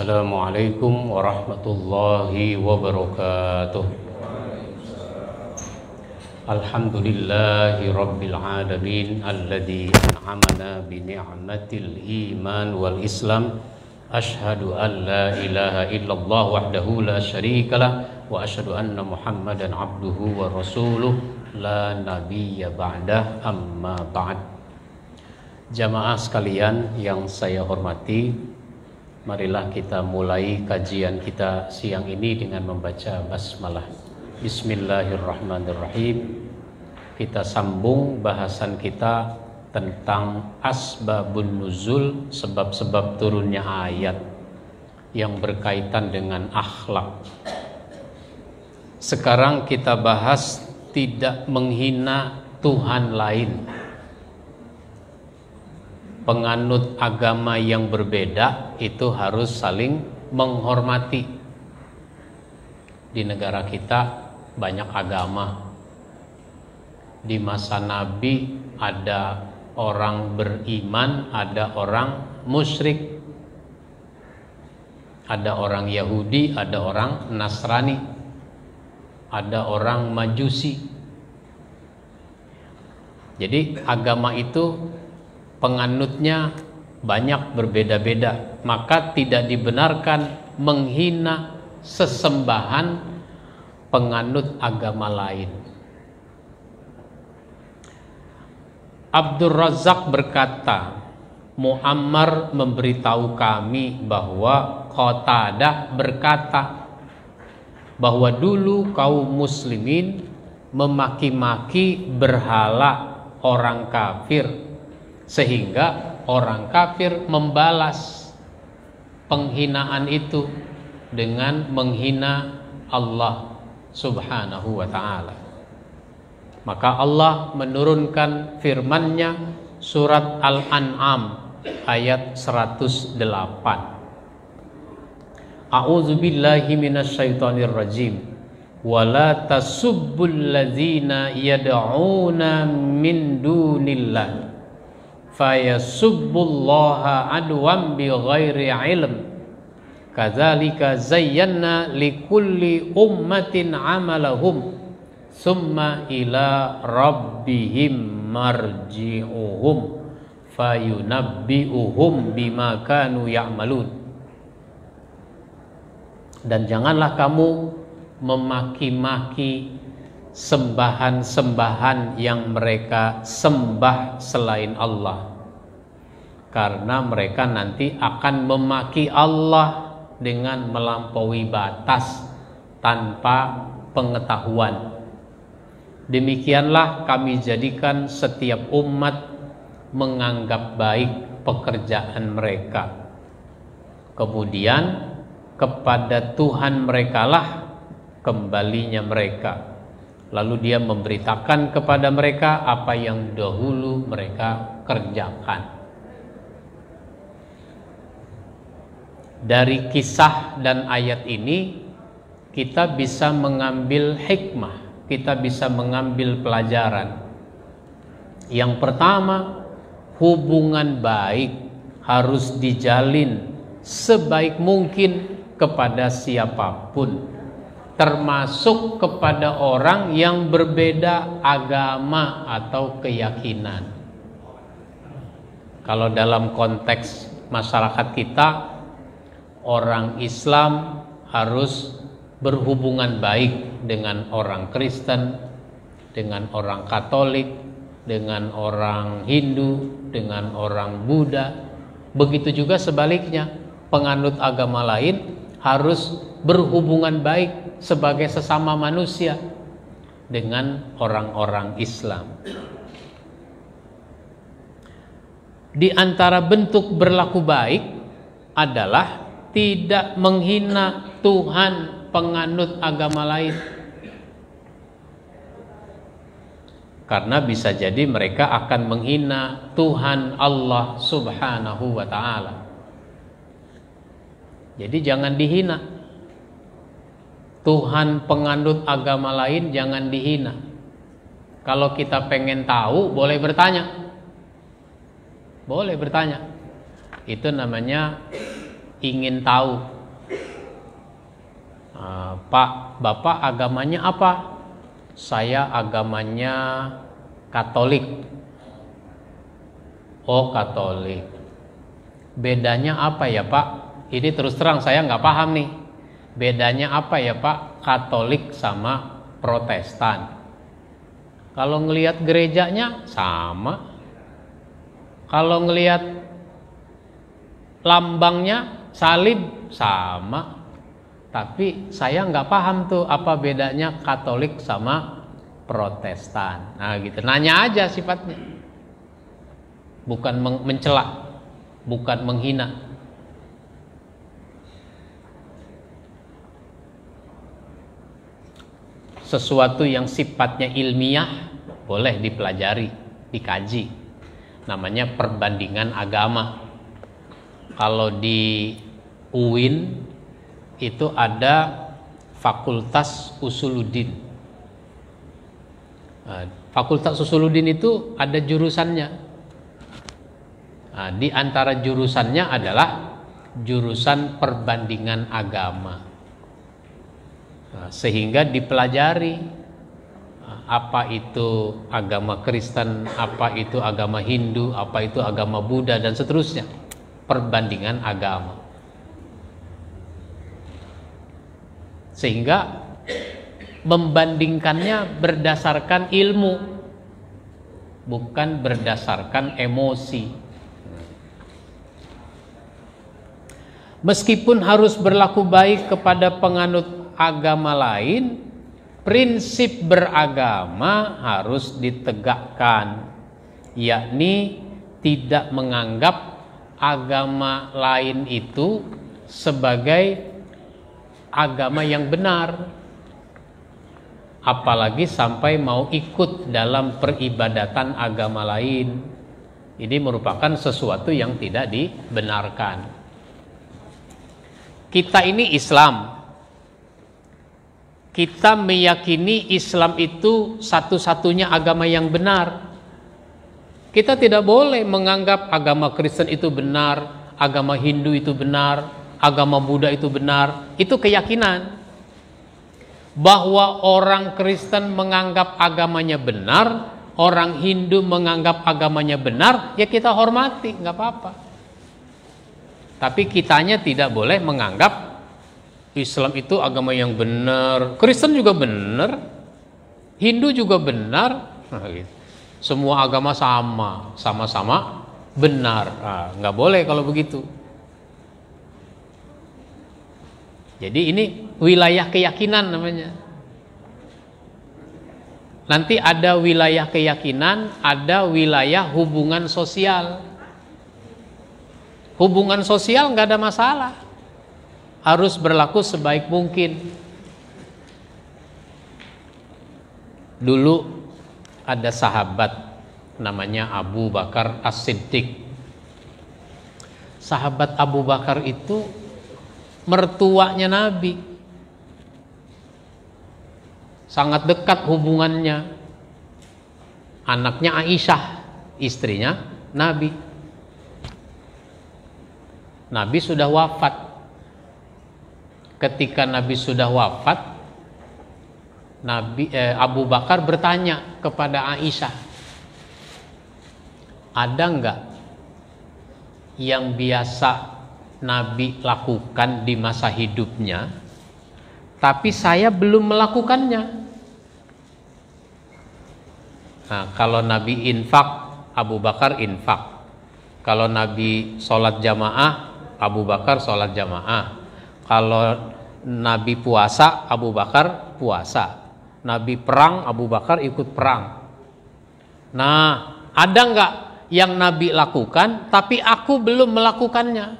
Assalamualaikum warahmatullahi wabarakatuh. Alhamdulillahi rabbil alamin alladzi an'amana bi ni'matil iman wal islam. Asyhadu an la ilaha illallah wahdahu la syarikalah wa asyhadu anna Muhammadan abduhu wa rasuluh la nabiyya ba'dah, amma ba'd. Jamaah sekalian yang saya hormati, marilah kita mulai kajian kita siang ini dengan membaca basmalah. Bismillahirrahmanirrahim. Kita sambung bahasan kita tentang asbabun nuzul, sebab-sebab turunnya ayat yang berkaitan dengan akhlak. Sekarang kita bahas tidak menghina Tuhan lain. Penganut agama yang berbeda itu harus saling menghormati. Di negara kita banyak agama. Di masa Nabi ada orang beriman, ada orang musyrik, ada orang Yahudi, ada orang Nasrani, ada orang Majusi. Jadi agama itu penganutnya banyak berbeda-beda, maka tidak dibenarkan menghina sesembahan penganut agama lain. Abdul Razak berkata, Muammar memberitahu kami bahwa Qatadah berkata bahwa dulu kaum muslimin memaki-maki berhala orang kafir, sehingga orang kafir membalas penghinaan itu dengan menghina Allah Subhanahu wa ta'ala. Maka Allah menurunkan firman-Nya surat Al-An'am ayat 108. A'udzubillahi minasyaitonir rajim. Wala tasubbul ladzina yad'una min dunillah fayasubbullaha adwan bighairi ilm. Kadzalika zayyana likulli ummatin amalahum summa ila rabbihim marji'uhum fayunabbi'uhum bima kanu ya'malun. Dan janganlah kamu memaki-maki sembahan-sembahan yang mereka sembah selain Allah, karena mereka nanti akan memaki Allah dengan melampaui batas tanpa pengetahuan. Demikianlah kami jadikan setiap umat menganggap baik pekerjaan mereka. Kemudian kepada Tuhan merekalah kembalinya mereka. Lalu Dia memberitakan kepada mereka apa yang dahulu mereka kerjakan. Dari kisah dan ayat ini kita bisa mengambil hikmah, kita bisa mengambil pelajaran. Yang pertama, hubungan baik harus dijalin sebaik mungkin kepada siapapun, termasuk kepada orang yang berbeda agama atau keyakinan. Kalau dalam konteks masyarakat kita, orang Islam harus berhubungan baik dengan orang Kristen, dengan orang Katolik, dengan orang Hindu, dengan orang Buddha. Begitu juga sebaliknya, penganut agama lain harus berhubungan baik sebagai sesama manusia dengan orang-orang Islam. Di antara bentuk berlaku baik adalah tidak menghina Tuhan penganut agama lain, karena bisa jadi mereka akan menghina Tuhan Allah Subhanahu wa ta'ala. Jadi jangan dihina Tuhan penganut agama lain, jangan dihina. Kalau kita pengen tahu, boleh bertanya. Boleh bertanya. Itu namanya ingin tahu, Pak, Bapak agamanya apa? Saya agamanya Katolik. Oh, Katolik. Bedanya apa ya Pak? Ini terus terang saya nggak paham nih. Bedanya apa ya Pak? Katolik sama Protestan. Kalau ngelihat gerejanya sama. Kalau ngelihat lambangnya salib sama. Tapi saya nggak paham tuh apa bedanya Katolik sama Protestan. Nah gitu, nanya aja sifatnya. Bukan mencela, bukan menghina. Sesuatu yang sifatnya ilmiah boleh dipelajari, dikaji. Namanya perbandingan agama. Kalau di UIN itu ada Fakultas Usuluddin. Fakultas Usuluddin itu ada jurusannya. Di antara jurusannya adalah jurusan perbandingan agama. Sehingga dipelajari apa itu agama Kristen, apa itu agama Hindu, apa itu agama Buddha dan seterusnya. Perbandingan agama. Sehingga membandingkannya berdasarkan ilmu, bukan berdasarkan emosi. Meskipun harus berlaku baik kepada penganut agama lain, prinsip beragama harus ditegakkan, yakni tidak menganggap agama lain itu sebagai agama yang benar, apalagi sampai mau ikut dalam peribadatan agama lain. Ini merupakan sesuatu yang tidak dibenarkan. Kita ini Islam. Kita meyakini Islam itu satu-satunya agama yang benar. Kita tidak boleh menganggap agama Kristen itu benar, agama Hindu itu benar, agama Buddha itu benar. Itu keyakinan. Bahwa orang Kristen menganggap agamanya benar, orang Hindu menganggap agamanya benar, ya kita hormati, nggak apa-apa. Tapi kitanya tidak boleh menganggap Islam itu agama yang benar, Kristen juga benar, Hindu juga benar. Nah, gitu. Semua agama sama-sama benar. Nah, nggak boleh kalau begitu. Jadi ini wilayah keyakinan namanya. Nanti ada wilayah keyakinan, ada wilayah hubungan sosial. Hubungan sosial nggak ada masalah, harus berlaku sebaik mungkin. Dulu ada sahabat namanya Abu Bakar As-Siddiq. Sahabat Abu Bakar itu mertuanya Nabi, sangat dekat hubungannya. Anaknya Aisyah, istrinya Nabi. Nabi sudah wafat. Ketika Nabi sudah wafat, Abu Bakar bertanya kepada Aisyah, ada enggak yang biasa Nabi lakukan di masa hidupnya, tapi saya belum melakukannya? Nah, kalau Nabi infak, Abu Bakar infak. Kalau Nabi sholat jamaah, Abu Bakar sholat jamaah. Kalau Nabi puasa, Abu Bakar puasa. Nabi perang, Abu Bakar ikut perang. Nah, ada enggak yang Nabi lakukan tapi aku belum melakukannya?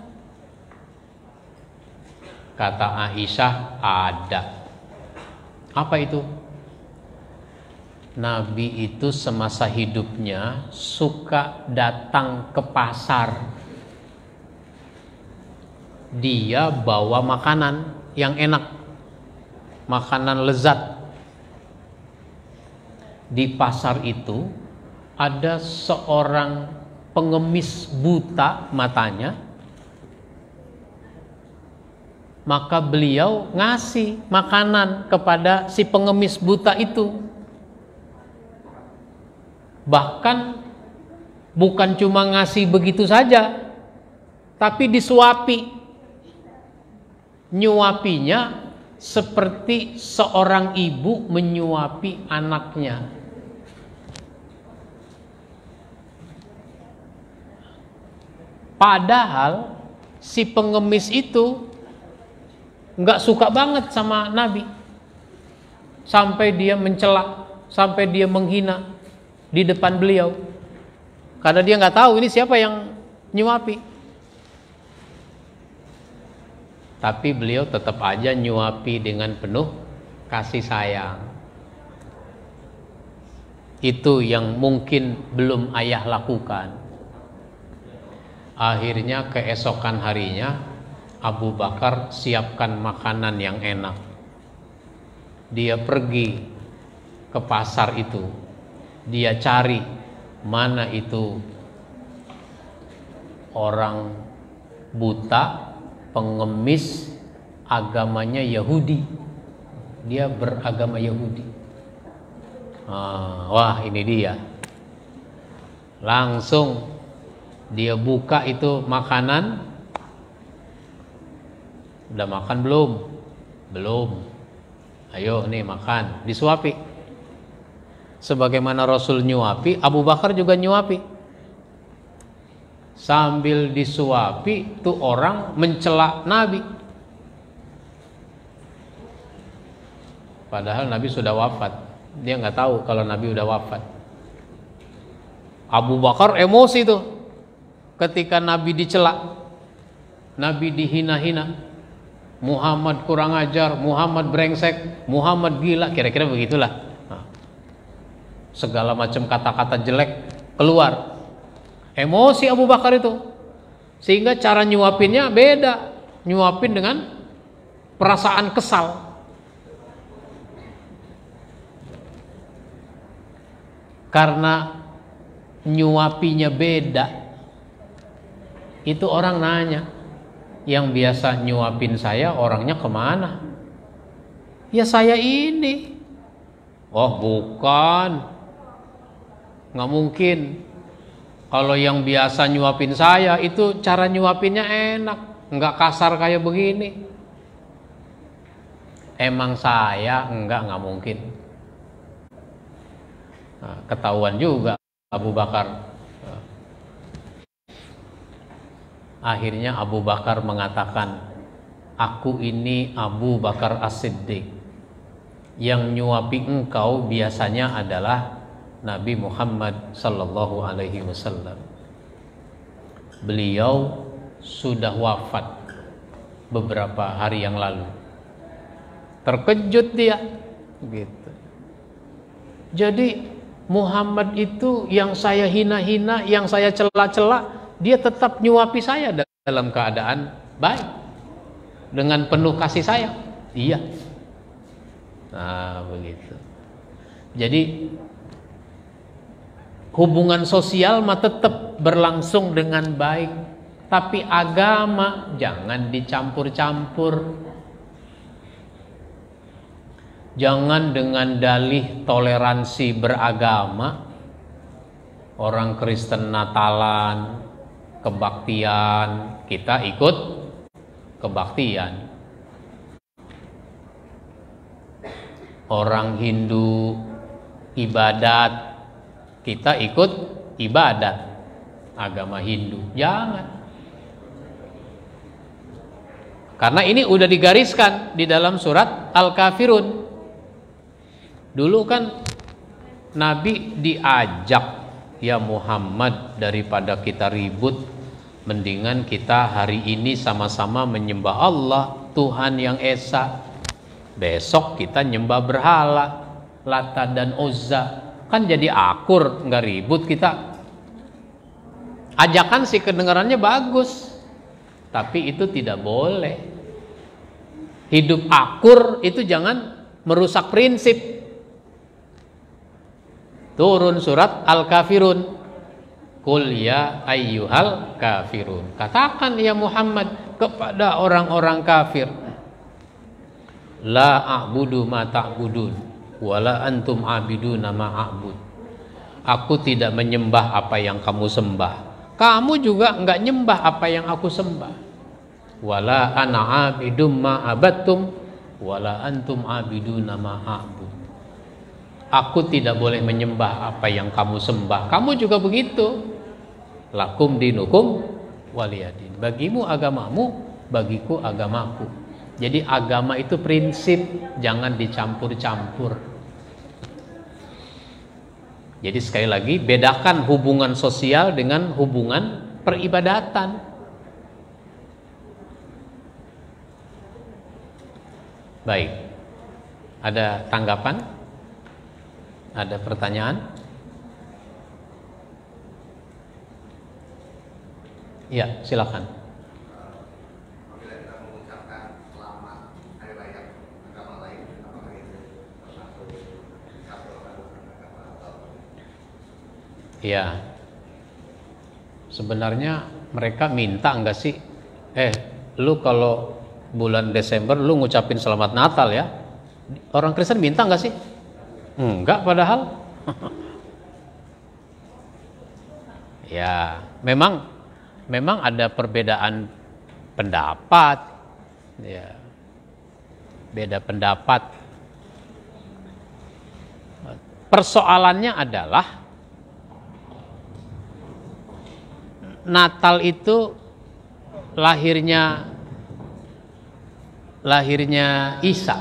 Kata Aisyah, ada. Apa itu? Nabi itu semasa hidupnya suka datang ke pasar. Dia bawa makanan yang enak, makanan lezat. Di pasar itu ada seorang pengemis buta matanya. maka beliau ngasih makanan kepada si pengemis buta itu. Bahkan bukan cuma ngasih begitu saja, tapi disuapi. Nyuapinya seperti seorang ibu menyuapi anaknya. Padahal si pengemis itu nggak suka banget sama Nabi, sampai dia mencela, sampai dia menghina di depan beliau, karena dia nggak tahu ini siapa yang nyuapi. Tapi beliau tetap aja nyuapi dengan penuh kasih sayang. Itu yang mungkin belum ayah lakukan. Akhirnya keesokan harinya Abu Bakar siapkan makanan yang enak. Dia pergi ke pasar itu. Dia cari mana itu orang buta, pengemis, agamanya Yahudi. Dia beragama Yahudi. Wah, ini dia. Langsung dia buka itu makanan. Udah makan belum? Belum. Ayo nih makan, disuapi. Sebagaimana Rasul nyuapi, Abu Bakar juga nyuapi. Sambil disuapi, tuh orang mencela Nabi. Padahal Nabi sudah wafat. Dia nggak tahu kalau Nabi udah wafat. Abu Bakar emosi tuh ketika Nabi dicela, Nabi dihina-hina. Muhammad kurang ajar, Muhammad brengsek, Muhammad gila, kira-kira begitulah. Segala macam kata-kata jelek keluar. Emosi Abu Bakar itu, sehingga cara nyuapinnya beda. Nyuapin dengan perasaan kesal. Karena nyuapinya beda, itu orang nanya, yang biasa nyuapin saya orangnya kemana? Ya saya ini. Oh bukan, nggak mungkin. Kalau yang biasa nyuapin saya itu cara nyuapinnya enak, nggak kasar kayak begini. Emang saya nggak mungkin. Nah, ketahuan juga Abu Bakar. Akhirnya Abu Bakar mengatakan, aku ini Abu Bakar As-Siddiq. Yang nyuapi engkau biasanya adalah Nabi Muhammad sallallahu alaihi wasallam. Beliau sudah wafat beberapa hari yang lalu. Terkejut dia gitu. Jadi Muhammad itu yang saya hina-hina, yang saya cela-cela, dia tetap nyuapi saya dalam keadaan baik, dengan penuh kasih sayang. Iya. Nah begitu. Jadi hubungan sosial mah tetap berlangsung dengan baik, tapi agama jangan dicampur-campur. Jangan dengan dalih toleransi beragama, orang Kristen Natalan, kebaktian, kita ikut kebaktian. Orang Hindu ibadat, kita ikut ibadat agama Hindu. Jangan. Karena ini udah digariskan di dalam surat Al-Kafirun. Dulu kan Nabi diajak, ya Muhammad, daripada kita ribut, mendingan kita hari ini sama-sama menyembah Allah, Tuhan yang Esa. Besok kita nyembah berhala, Lata dan Uzza. Kan jadi akur, nggak ribut kita. Ajakan sih kedengarannya bagus, tapi itu tidak boleh. Hidup akur itu jangan merusak prinsip. Turun surat Al-Kafirun. Qul ya ayyuhal kafirun. Katakan ya Muhammad kepada orang-orang kafir. La a'budu ma ta'budun wala antum a'biduna ma a'bud. Aku tidak menyembah apa yang kamu sembah, kamu juga enggak nyembah apa yang aku sembah. Wala ana a'bidum ma abattum wala antum a'biduna ma a'bud. Aku tidak boleh menyembah apa yang kamu sembah, kamu juga begitu. Lakum dinukum waliyadin. Bagimu agamamu, bagiku agamaku. Jadi agama itu prinsip, jangan dicampur-campur. Jadi sekali lagi, bedakan hubungan sosial dengan hubungan peribadatan. Baik. Ada tanggapan? Ada pertanyaan? Ya, silakan. Apabila kita mengucapkan selamat hari raya agama lain, apakah itu termasuk satu agama atau? Ya, sebenarnya mereka minta enggak sih? Lu kalau bulan Desember lu ngucapin selamat Natal ya? Orang Kristen minta enggak sih? Enggak padahal. Ya, memang ada perbedaan pendapat, ya, beda pendapat. Persoalannya adalah Natal itu lahirnya Isa,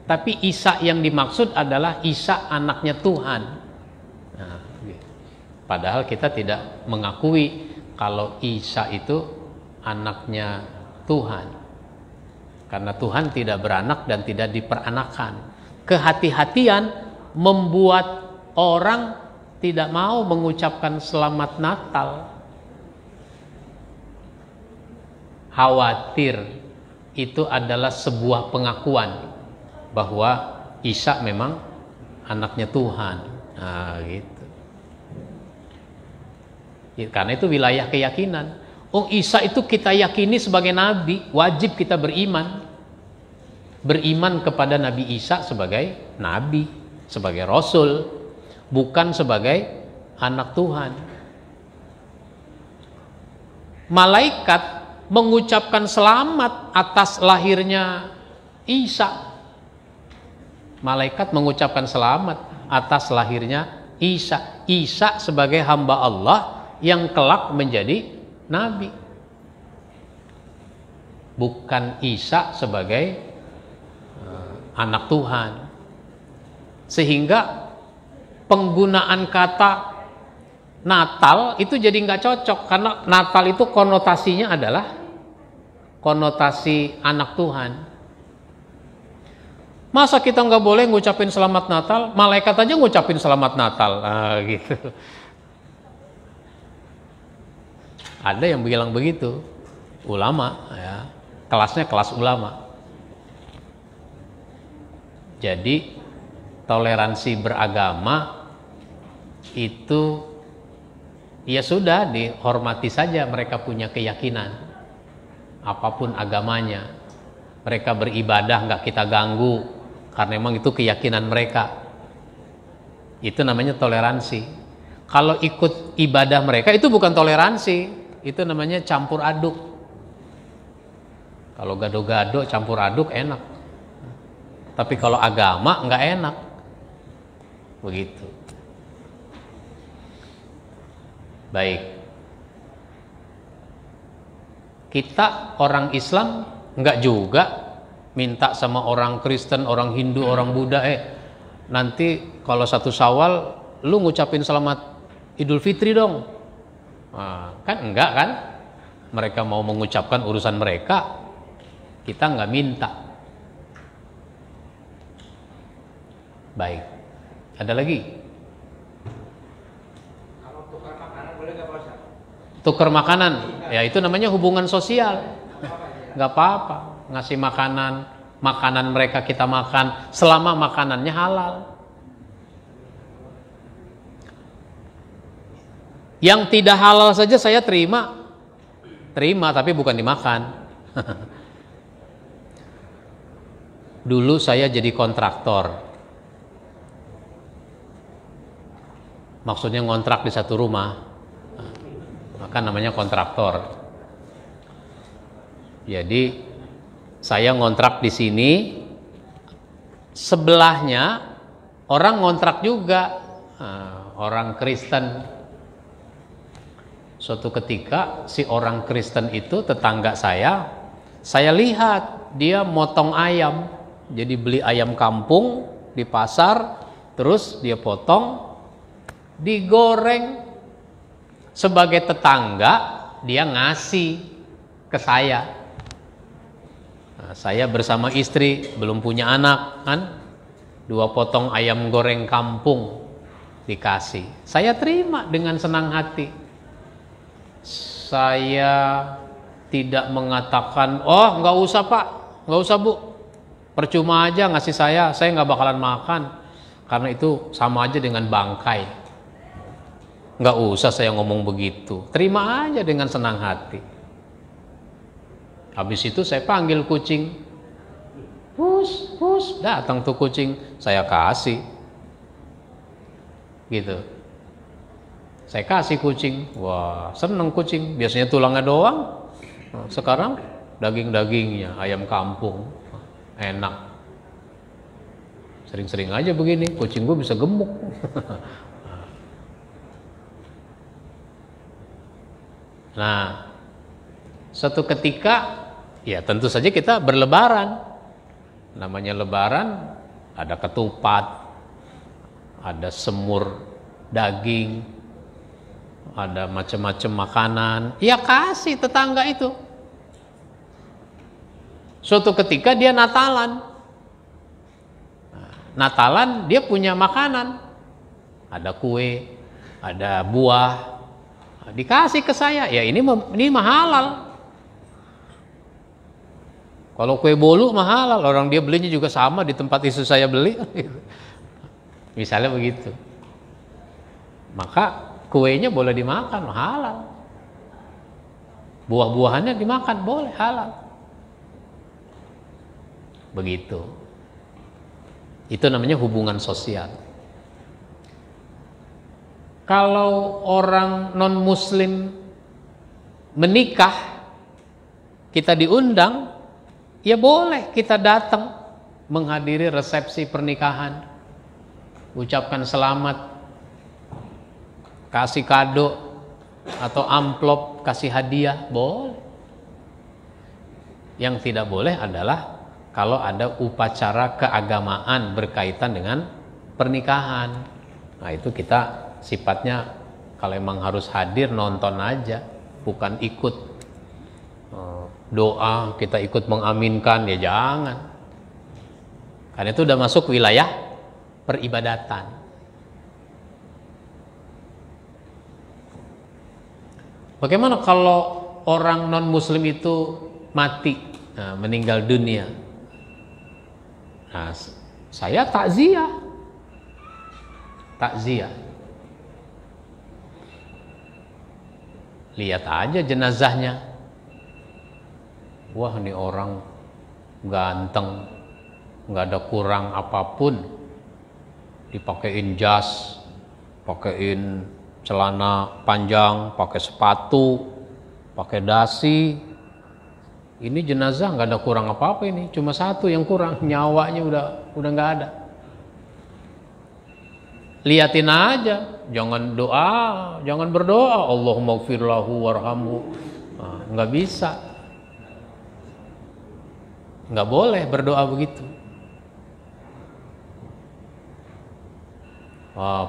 tapi Isa yang dimaksud adalah Isa anaknya Tuhan. Nah, padahal kita tidak mengakui kalau Isa itu anaknya Tuhan, karena Tuhan tidak beranak dan tidak diperanakan. Kehati-hatian membuat orang tidak mau mengucapkan selamat Natal. Khawatir itu adalah sebuah pengakuan bahwa Isa memang anaknya Tuhan. Nah, gitu. Karena itu wilayah keyakinan. Isa itu kita yakini sebagai nabi, wajib kita beriman. Beriman kepada Nabi Isa sebagai nabi, sebagai rasul, bukan sebagai anak Tuhan. Malaikat mengucapkan selamat atas lahirnya Isa. Malaikat mengucapkan selamat atas lahirnya Isa. Isa sebagai hamba Allah yang kelak menjadi nabi, bukan Isa sebagai anak Tuhan. Sehingga penggunaan kata Natal itu jadi nggak cocok, karena Natal itu konotasinya adalah konotasi anak Tuhan. Masa kita nggak boleh ngucapin selamat Natal? Malaikat aja ngucapin selamat Natal, gitu. Ada yang bilang begitu, ulama, ya, kelasnya kelas ulama. Jadi toleransi beragama itu ya sudah, dihormati saja, mereka punya keyakinan apapun agamanya. Mereka beribadah nggak kita ganggu, karena memang itu keyakinan mereka. Itu namanya toleransi. Kalau ikut ibadah mereka itu bukan toleransi, itu namanya campur aduk. Kalau gado-gado campur aduk enak, tapi kalau agama nggak enak, begitu. Baik, kita orang Islam nggak juga minta sama orang Kristen, orang Hindu, orang Buddha, nanti kalau 1 Syawal lu ngucapin selamat Idul Fitri dong. Nah, kan enggak kan? Mereka mau mengucapkan urusan mereka, kita nggak minta. Baik, ada lagi? Kalau tukar makanan boleh nggak Pak Ustaz? Tukar makanan, ya itu namanya hubungan sosial. Nggak apa-apa, ngasih makanan mereka kita makan, selama makanannya halal. Yang tidak halal saja saya terima, tapi bukan dimakan. Dulu saya jadi kontraktor. Maksudnya ngontrak di satu rumah. Maka namanya kontraktor. Jadi saya ngontrak di sini, sebelahnya orang ngontrak juga, orang Kristen. Suatu ketika si orang Kristen itu tetangga saya lihat dia motong ayam. Jadi beli ayam kampung di pasar, terus dia potong, digoreng. Sebagai tetangga dia ngasih ke saya. Nah, saya bersama istri belum punya anak kan, 2 potong ayam goreng kampung dikasih. Saya terima dengan senang hati. Saya tidak mengatakan, oh nggak usah pak, nggak usah bu, percuma aja ngasih saya nggak bakalan makan, karena itu sama aja dengan bangkai. Nggak usah saya ngomong begitu, terima aja dengan senang hati. Habis itu saya panggil kucing, pus, datang tuh kucing, saya kasih, gitu. Saya kasih kucing, wah seneng kucing, biasanya tulangnya doang, sekarang daging-dagingnya, ayam kampung, enak. Sering-sering aja begini, kucing gue bisa gemuk. Nah, suatu ketika, ya tentu saja kita berlebaran. Namanya lebaran, ada ketupat, ada semur daging, ada macam-macam makanan, ya kasih tetangga itu. Suatu ketika dia Natalan. Natalan dia punya makanan. Ada kue, ada buah. Dikasih ke saya. Ya ini mah halal. Kalau kue bolu mah halal, orang dia belinya juga sama di tempat istri saya beli. Misalnya begitu. Maka kuenya boleh dimakan, halal. Buah-buahannya dimakan, boleh, halal. Begitu. Itu namanya hubungan sosial. Kalau orang non-muslim menikah, kita diundang, ya boleh kita datang menghadiri resepsi pernikahan. Ucapkan selamat, kasih kado atau amplop, kasih hadiah, boleh. Yang tidak boleh adalah kalau ada upacara keagamaan berkaitan dengan pernikahan. Nah itu kita sifatnya kalau emang harus hadir nonton aja, bukan ikut doa, kita ikut mengaminkan, ya jangan. Karena itu udah masuk wilayah peribadatan. Bagaimana kalau orang non-muslim itu mati, meninggal dunia? Nah, saya takziah. Lihat aja jenazahnya. Wah, ini orang ganteng, nggak ada kurang apapun. Dipakein jas, pakein celana panjang, pakai sepatu, pakai dasi. Ini jenazah nggak ada kurang apa-apa ini, cuma satu yang kurang, nyawanya udah nggak ada. Liatin aja, jangan berdoa, Allahumma gfir lahu warhamhu. Nggak bisa, nggak boleh berdoa begitu.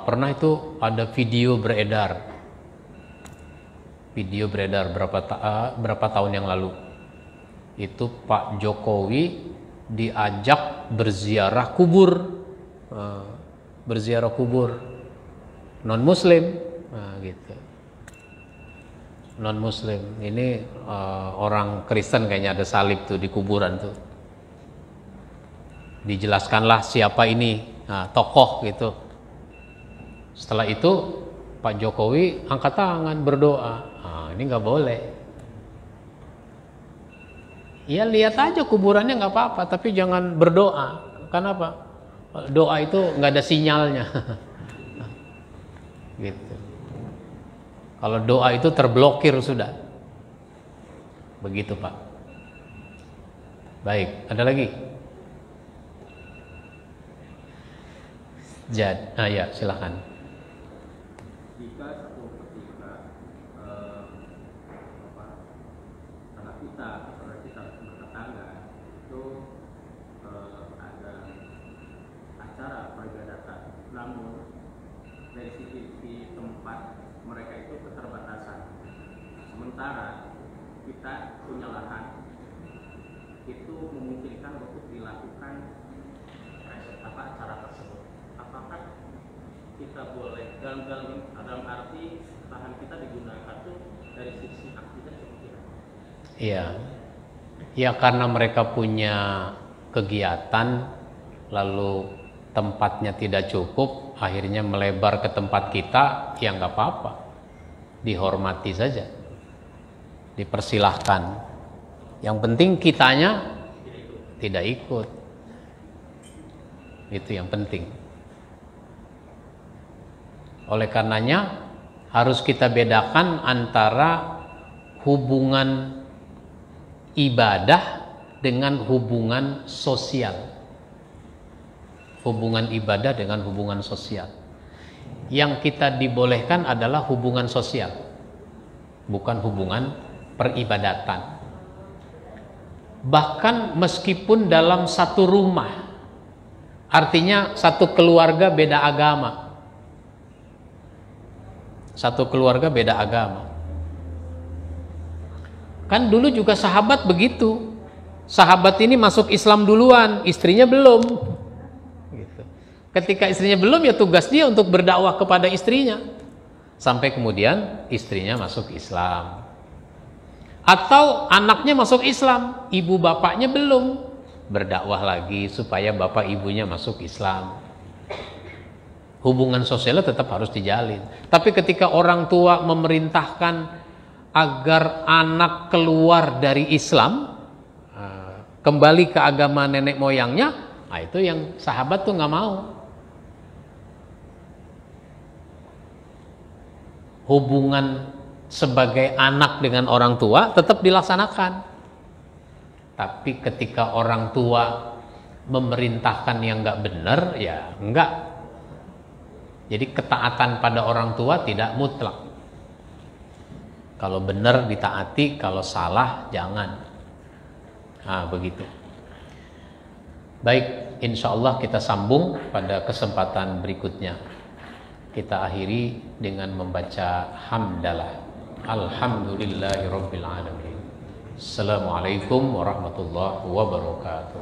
Pernah itu ada video beredar berapa tahun yang lalu. Itu Pak Jokowi diajak berziarah kubur, non muslim, gitu. Non muslim ini orang Kristen kayaknya ada salib tuh di kuburan tuh. Dijelaskanlah siapa ini, tokoh gitu. Setelah itu Pak Jokowi angkat tangan berdoa. Ini nggak boleh. Ya lihat aja kuburannya nggak apa-apa, tapi jangan berdoa. Kenapa? Doa itu nggak ada sinyalnya. Gitu. Kalau doa itu terblokir sudah. Begitu Pak. Baik, ada lagi? Ya silakan. Jika satu ketika anak kita atau saudara kita bertetangga itu ada acara peribadatan, namun dari sisi tempat mereka itu keterbatasan, sementara kita punya lahan, itu memungkinkan untuk dilakukan acara tersebut. Apakah kita boleh dalam arti lahan kita digunakan tuh dari sisi akidah seperti apa? Iya. Ya karena mereka punya kegiatan lalu tempatnya tidak cukup, akhirnya melebar ke tempat kita, ya nggak apa-apa. Dihormati saja. Dipersilahkan. Yang penting kitanya tidak ikut. Itu yang penting. Oleh karenanya harus kita bedakan antara hubungan ibadah dengan hubungan sosial. Hubungan ibadah dengan hubungan sosial. Yang kita dibolehkan adalah hubungan sosial, bukan hubungan peribadatan. Bahkan meskipun dalam satu rumah, artinya satu keluarga beda agama. Satu keluarga beda agama. Kan dulu juga sahabat begitu. Sahabat ini masuk Islam duluan, istrinya belum. Gitu. Ketika istrinya belum, ya tugas dia untuk berdakwah kepada istrinya. Sampai kemudian istrinya masuk Islam. Atau anaknya masuk Islam, ibu bapaknya belum. Berdakwah lagi supaya bapak ibunya masuk Islam. Hubungan sosialnya tetap harus dijalin. Tapi ketika orang tua memerintahkan agar anak keluar dari Islam, kembali ke agama nenek moyangnya, nah itu yang sahabat tuh nggak mau. Hubungan sebagai anak dengan orang tua tetap dilaksanakan. Tapi ketika orang tua memerintahkan yang nggak benar, ya enggak. Jadi ketaatan pada orang tua tidak mutlak. Kalau benar ditaati, kalau salah jangan. Nah, begitu. Baik, insya Allah kita sambung pada kesempatan berikutnya. Kita akhiri dengan membaca hamdalah. Alhamdulillahirabbil alamin. Assalamualaikum warahmatullahi wabarakatuh.